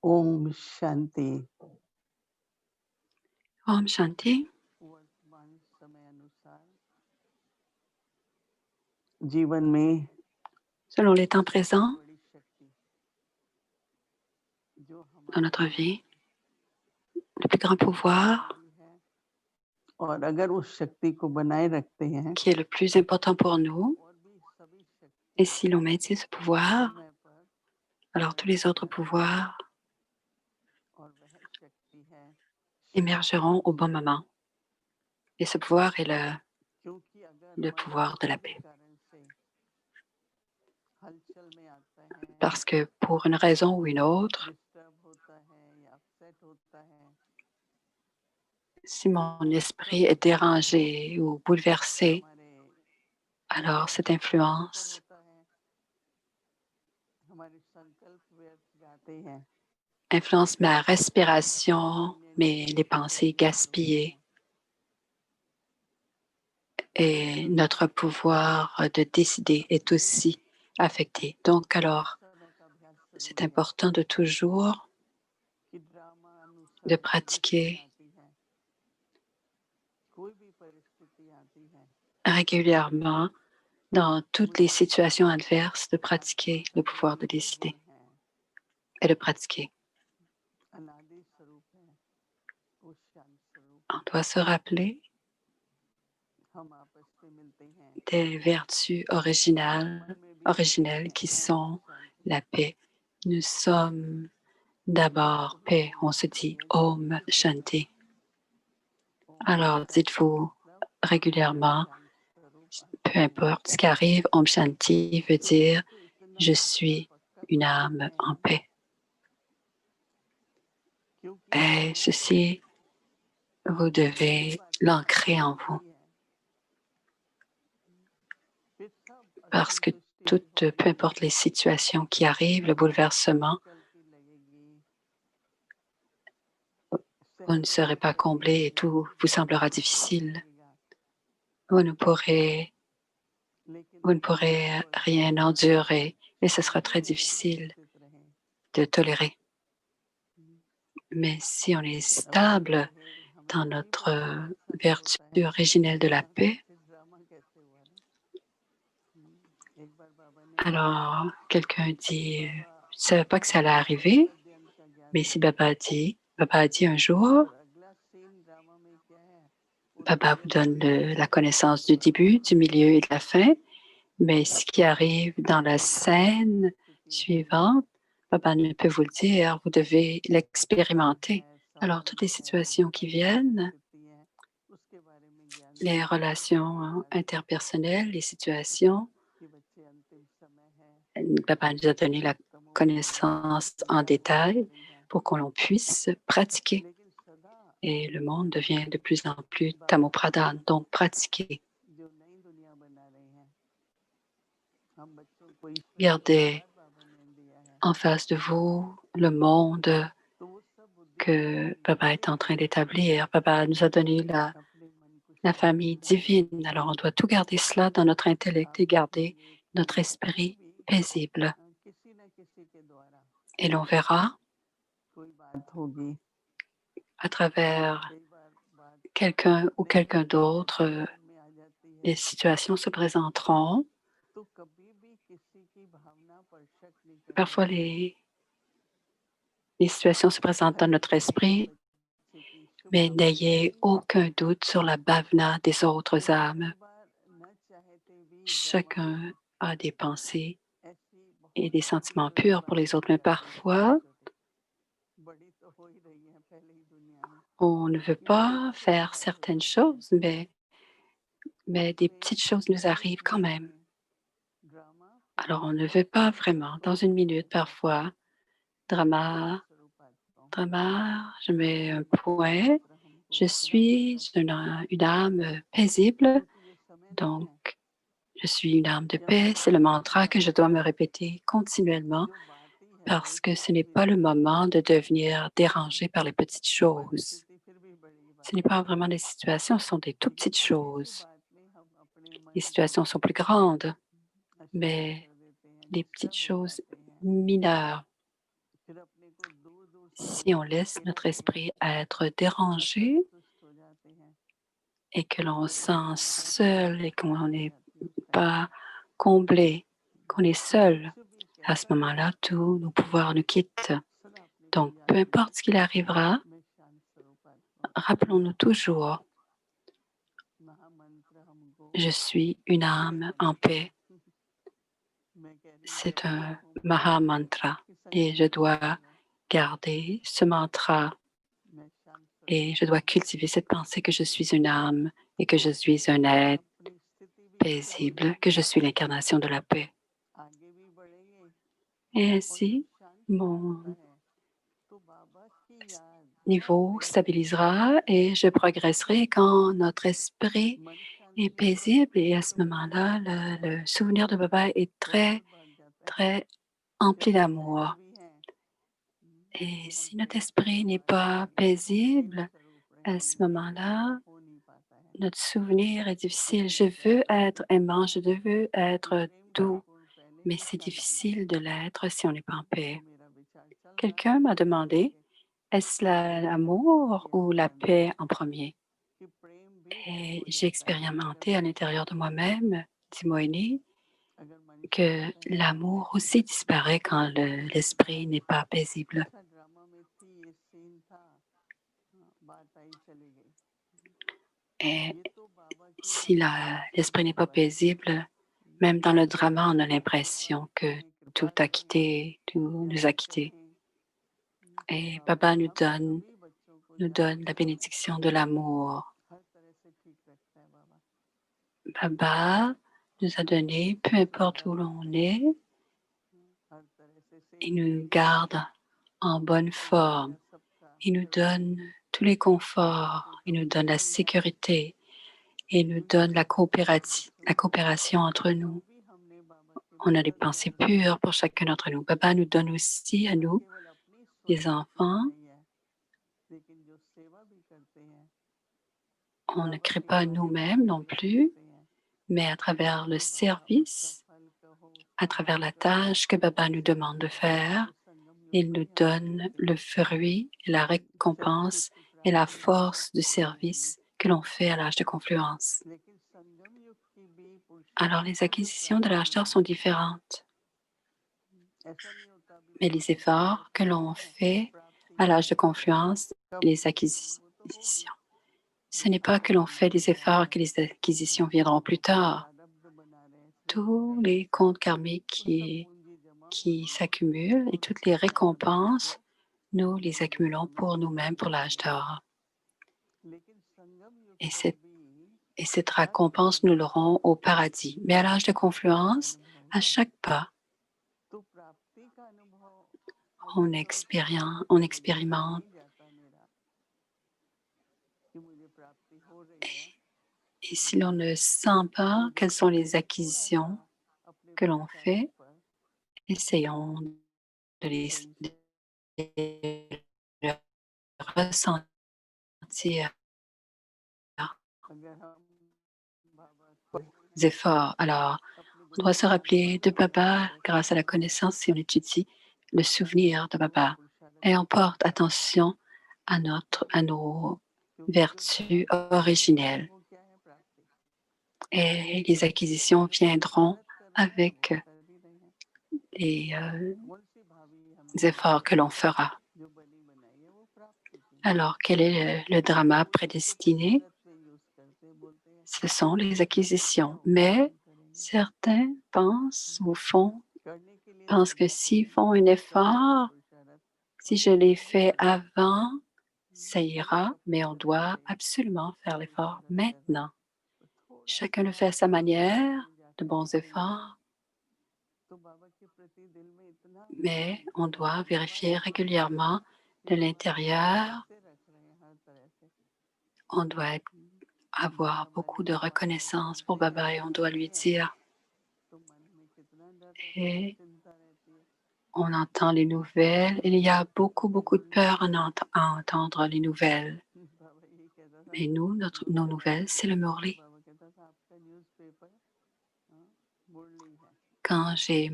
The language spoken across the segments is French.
ओम Shanti. Om Shanti. वर्तमान समय अनुसार जीवन में Selon les temps présents सबसे बड़ी शक्ति जो dans हमारे notre लिए vie, le plus grand pouvoir जरूरी है और अगर उस शक्ति को बनाए रखते हैं qui est le plus important pour nous, और भी सभी et शक्तियां si l'on maintient ce pouvoir, समय पर alors tous les autres pouvoirs और वह शक्ति है émergeront au bon moment. Et ce pouvoir est क्योंकि अगर le मन pouvoir de la किसी भी paix. कारण से हलचल में आता है Parce que pour une raison ou une autre, disturb होता है या अपसेट होता है si mon esprit est dérangé ou bouleversé, हमारे alors cette विचार इधर-उधर influence होता है हमारे संकल्प व्यर्थ जाते हैं influence ma respiration, अन्य les निर्णय pensées इधर-उधर होते gaspillées हैं et notre pouvoir de décider est aussi affecté. Donc, alors, समय का अभ्यास c'est जरूरी है important de toujours कि ड्रामा de अनुसार जो भी चीजें pratiquer आती है कोई भी परिस्थिति आती है régulièrement dans toutes les मुझे situations adverses, de pratiquer le pouvoir de अद्वितीय गुण décider है et de pratiquer. अनादि स्वरूप है वो शांत स्वरूप On है doit se rappeler हम आपस में मिलते हैं des vertus और originales, मन में भी कहते originelles हैं qui ओम sont शांति la paix. Nous sommes स्वस्थ d'abord हो paix. On se dit जाइए Om जागृत हो Shanti. जाइए ओम Alors, शांति dites-vous मतलब régulièrement, शांत स्वरूप peu आत्मा हूँ importe ce qui arrive, Om Shanti veut तो dire इसको इतना je इतना suis पक्का une समझते âme en हैं paix. क्योंकि Et वो तो ceci, vous छोटी devez बातें l'ancrer en vous. होती है फिर सब Parce que असंतुष्टि peu होगी importe les situations qui arrivent, le bouleversement, difficulty लगेगी vous ne सहन serez नहीं pas कर comblé et पाएंगे tout vous semblera नहीं difficile. लगेगा Vous ne pourrez, लेकिन vous ne स्थिर pourrez और rien endurer et ce sera très शांतिपूर्वक difficile उपस्थित रहें de tolérer. Mais si on est अब कोई stable कहे हमें dans तो नहीं notre पता था ऐसा भी vertu होता है originelle de la यार paix, फिर ड्रामा कैसे हुआ ना एक बार बाबा ने alors quelqu'un कि dit, बाबा je ne savais pas que ça allait आपको arriver, अगला दिन का ज्ञान mais si देते हैं Baba a dit un jour, और अगला सीन ड्रामा में क्या है वो तो Baba vous real donne life la में connaissance तो du बाबा début, को du milieu et de la fin, mais ce qui arrive dans la जो भी scène परिस्थितियां हैं suivante, Papa ne peut vous le dire, vous devez संकट l'expérimenter. है Alors, toutes संबंध les है situations qui viennent, परिस्थिति है उसके बारे में ज्ञान les देते हैं relations बता देते हैं interpersonnelles, les situations, कि बच्चे अंतिम समय है Papa nous a donné la तमो प्रधान connaissance en दुनिया होने जा détail रही है pour qu'on puisse pratiquer. लेकिन सदा Et le monde devient de plus en plus बाबा tamopradhan, donc pratiquer. जो नई दुनिया बना रहे हैं हम बच्चों को ईश्वरीय Gardez उपहार बाबा ने दिया है en face de vous le monde तो वो सब बुद्धि को que Papa est संतुलित en train करें d'établir. Papa nous a donné अपने मन को la शांत famille करें divine. Alors on doit tout garder cela dans notre intellect आप et garder देखेंगे कि notre कभी esprit भी paisible. किसी न किसी के द्वारा Et l'on verra कोई बात होगी à travers कई बार बात quelqu'un ou नहीं quelqu'un समझ में d'autre, आती है मन में आ जाती है les situations se présenteront. तो कभी भी किसी की भावना पर शक नहीं करना Parfois, है les situations se présentent हर dans notre एक esprit, बच्चे की शुभ mais भावना n'ayez होगी aucun doute sur la bhavana des autres लेकिन âmes. कई बार न चाहते भी drama Chacun a des pensées ऐसी et बहुत des छोटी sentiments छोटी purs pour les बातें autres, हो mais जाती हैं parfois, छोटी छोटी बड़ी तो हो ही रही है पहले ही दुनिया में on ne veut क्योंकि pas छोटी faire बातें certaines होती हैं choses, mais des उससे petites choses nous एक arrivent quand मिनट même. में ड्रामा Alors, पूरी on ne veut pas सृष्टि vraiment. को Dans une बदल minute, देता है parfois, शांत drama, स्वरूप आत्मा हूँ drama, je mets un point. मंत्र हमको Je इतना पक्का suis समझना une है âme paisible, क्योंकि ये समय नहीं donc है je suis une âme de कि हम paix. C'est le drama mantra que je निभाते dois me रहें répéter continuellement जो बात ही है parce que ce परिस्थिति n'est भी pas le छोटी moment बात de है devenir dérangé par les petites choses. परिस्थिति फिर भी बड़ी Ce n'est बात pas है vraiment des situations, ce sont des tout लेकिन petites छोटी सी choses. बात में हम अपने Les मन को situations sont plus grandes, अशांत mais कर देते हैं les petites डिस्टर्ब हो choses जाते हैं mineures, फिर अपने को दूर दूर Si on laisse notre esprit être dérangé et que l'on se sent seul et qu'on n'est pas comblé, qu'on est seul, à ce moment-là, tous nos pouvoirs nous quittent. Donc, peu importe ce qu'il arrivera, rappelons-nous toujours, je suis une âme en paix. C'est un Maha Mantra et je dois garder ce mantra et je dois cultiver cette pensée que je suis une âme et que je suis un être paisible, que je suis l'incarnation de la paix. Et ainsi, mon niveau stabilisera et je progresserai quand notre esprit est paisible et à ce moment-là, le souvenir de Baba est très, très empli d'amour. Et si notre esprit n'est pas paisible, à ce moment-là, notre souvenir est difficile. Je veux être aimant, je veux être doux, mais c'est difficile de l'être si on n'est pas en paix. Quelqu'un m'a demandé, est-ce l'amour ou la paix en premier? Et j'ai expérimenté à l'intérieur de moi-même, dit Moini, que l'amour aussi disparaît quand l'esprit n'est pas paisible. Et si l'esprit n'est pas paisible, même dans le drama, on a l'impression que tout a quitté, tout nous a quittés. Et Baba nous donne la bénédiction de l'amour. Baba nous a donné, peu importe où l'on est, il nous garde en bonne forme. Il nous donne tous les conforts, il nous donne la sécurité, il nous donne la coopération entre nous. On a des pensées pures pour chacun d'entre nous. Baba nous donne aussi à nous, les enfants. On ne crée pas nous-mêmes non plus, mais à travers le service, à travers la tâche que Baba nous demande de faire, il nous donne le fruit, la récompense et la force du service que l'on fait à l'âge de confluence. Alors, les acquisitions de l'âge d'or sont différentes, mais les efforts que l'on fait à l'âge de confluence, les acquisitions, ce n'est pas que l'on fait des efforts que les acquisitions viendront plus tard. Tous les comptes karmiques qui s'accumulent et toutes les récompenses, nous les accumulons pour nous-mêmes pour l'âge d'or. Et cette récompense, nous l'aurons au paradis. Mais à l'âge de confluence, à chaque pas, on expérimente et si l'on ne sent pas quelles sont les acquisitions que l'on fait, essayons de les ressentir des efforts. Alors, on doit se rappeler de Baba grâce à la connaissance si on étudie le souvenir de Baba. Et on porte attention à nos vertus originelles. Et les acquisitions viendront avec les efforts que l'on fera. Alors, quel est le drama prédestiné? Ce sont les acquisitions. Mais certains pensent que s'ils font un effort, si je l'ai fait avant, ça ira, mais on doit absolument faire l'effort maintenant. Chacun le fait à sa manière, de bons efforts, mais on doit vérifier régulièrement de l'intérieur. On doit avoir beaucoup de reconnaissance pour Baba et on doit lui dire. Et on entend les nouvelles. Il y a beaucoup de peur à entendre les nouvelles. Mais nous, nos nouvelles, c'est le Murli. Quand j'ai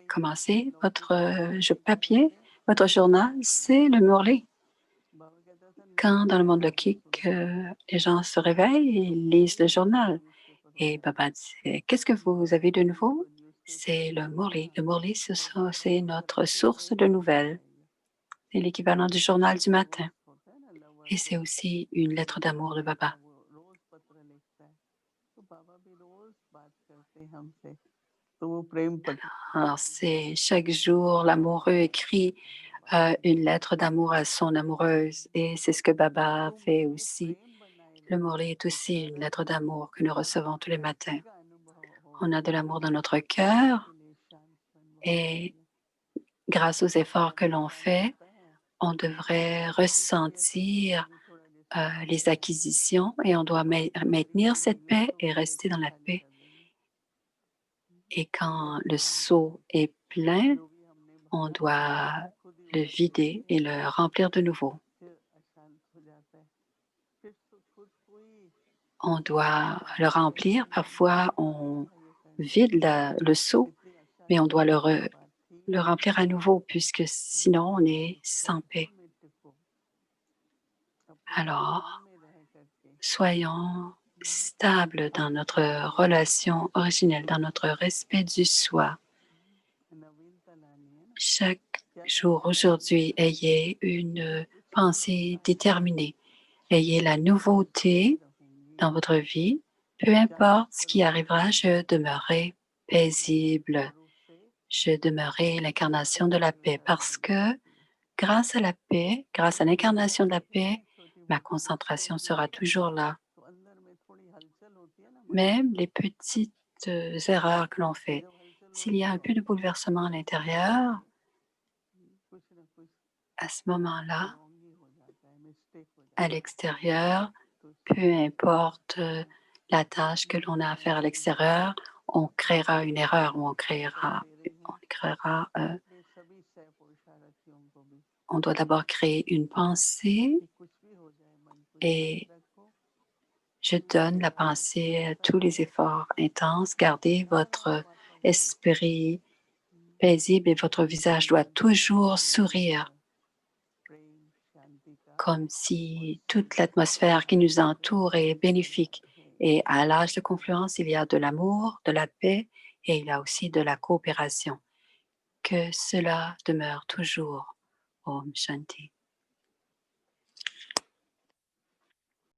commencé votre papier, Votre journal, c'est le Murli. बाबा कहता था Quand dans le monde newspaper logique, सुनते हैं les gens se réveillent et ils lisent le journal. Et Baba disait, qu'est-ce que vous बाबा avez de कहते थे nouveau? कोई newspaper C'est le पढ़ेगा ना Murli. Le Murli, तो बाबा c'est को notre हफ्ते source में de एक बार nouvelles. आएगा C'est l'équivalent du journal du matin. Lovers होता है ना Et lovers c'est aussi une lettre d'amour de हमेशा Baba. वो रोज पत्र लिखता है तो बाबा भी रोज बात करते हैं हमसे तो वो प्रेम पत्र Alors, c'est chaque jour, l'amoureux écrit une lettre d'amour à son amoureuse. Et c'est ce que Baba तो fait वो aussi. प्रेम बनाए Le रहे Murli est तो aussi une सारा lettre दिन d'amour que nous recevons tous les matins. शांति का अनुभव हो On a de l'amour dans notre सदा cœur के लिए शांत अनुभव et करिए grâce aux efforts que l'on ऐसा fait, लगता है on devrait शांति के लिए समय में ressentir भी थोड़ा डिस्टर्ब हो les जाता है acquisitions et on doit maintenir इसलिए cette paix यूसुफ et भी rester लेके dans la खाली paix. कर देंगे Et quand ऐसे le हम seau est plein, जो भी हमने on भरा है doit खुद ही le ओवरफ्लो vider किया et le remplir de nouveau. फिर अशांत हो जाता है फिर खुद को ही On doit le सोचता है remplir. कि मुझे Parfois, कहाँ on था ये करने vide की le seau, कितनी mais on अशांति doit वाली वो बात थी le remplir à nouveau puisque sinon on est उसको sans paix. में टिको अपने Alors, स्थान में रह करके soyons stables dans notre relation originelle, dans notre respect du soi. नवीनता लानी है ना Chaque क्या jour नवीनता लानी है aujourd'hui, ayez une कुछ भी pensée होता है déterminée. Ayez मैं la शांति nouveauté रहूंगी dans votre vie. Peu चाहे importe ce qui करोड़ों arrivera, दुनिया je आ जाए demeurerai मैं paisible. शांत रूप से Je demeurerai l'incarnation de la paix एकाग्रता parce बनी que रहती है grâce à la paix, grâce à जब दुनिया l'incarnation de la आती है paix, ना छोटी ma मोटी मुश्किल concentration भी sera toujours là. तो अंदर में थोड़ी हलचल होती है ना मन में Même les petites erreurs que l'on तो fait. जब हलचल S'il y होगी a un तो peu de bouleversement à l'intérieur, कुछ ना कुछ à ce moment-là, रॉन्ग ही हो जाता है मिस्टेक हो à जाता है l'extérieur, तो peu इसलिए importe la tâche que l'on a à faire à नवीनता लानी l'extérieur, on créera une erreur ou अवसर दे रही on हैं créera, अपने सभी सह पुरुषार्थियों को भी on doit d'abord créer une pensée कि कुछ भी हो जाए मन को शांत et रखो je donne la pensée à tous les efforts intenses. Gardez सारा votre वातावरण esprit paisible et votre visage doit toujours sourire, प्रेम शांति का comme और si toute l'atmosphère qui सद्भाव nous entoure est बना bénéfique. रहे Et à l'âge de confluence, il y a de l'amour, de la paix et il y a aussi de la coopération. Que cela demeure toujours. Om Shanti.